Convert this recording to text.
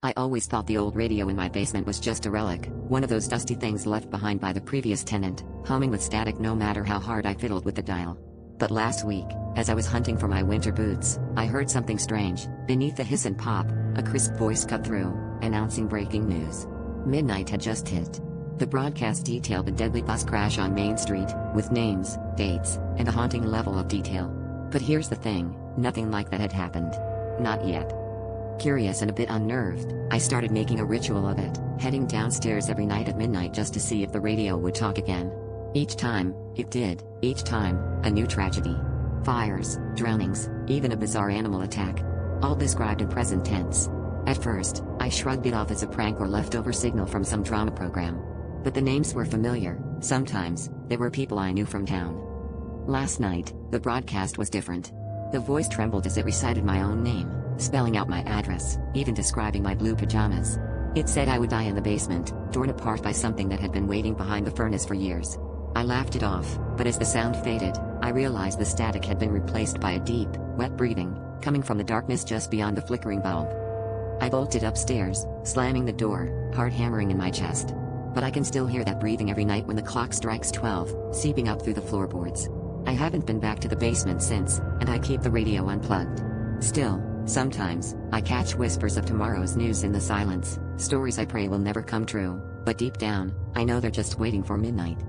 I always thought the old radio in my basement was just a relic, one of those dusty things left behind by the previous tenant, humming with static no matter how hard I fiddled with the dial. But last week, as I was hunting for my winter boots, I heard something strange. Beneath the hiss and pop, a crisp voice cut through, announcing breaking news. Midnight had just hit. The broadcast detailed the deadly bus crash on Main Street, with names, dates, and a haunting level of detail. But here's the thing, nothing like that had happened. Not yet. Curious and a bit unnerved, I started making a ritual of it, heading downstairs every night at midnight just to see if the radio would talk again. Each time, it did. Each time, a new tragedy. Fires, drownings, even a bizarre animal attack. All described in present tense. At first, I shrugged it off as a prank or leftover signal from some drama program. But the names were familiar. Sometimes, they were people I knew from town. Last night, the broadcast was different. The voice trembled as it recited my own name, spelling out my address, even describing my blue pajamas. It said I would die in the basement, torn apart by something that had been waiting behind the furnace for years. I laughed it off, but as the sound faded, I realized the static had been replaced by a deep, wet breathing, coming from the darkness just beyond the flickering bulb. I bolted upstairs, slamming the door, heart hammering in my chest. But I can still hear that breathing every night when the clock strikes 12, seeping up through the floorboards. I haven't been back to the basement since, and I keep the radio unplugged. Still, sometimes, I catch whispers of tomorrow's news in the silence, stories I pray will never come true, but deep down, I know they're just waiting for midnight.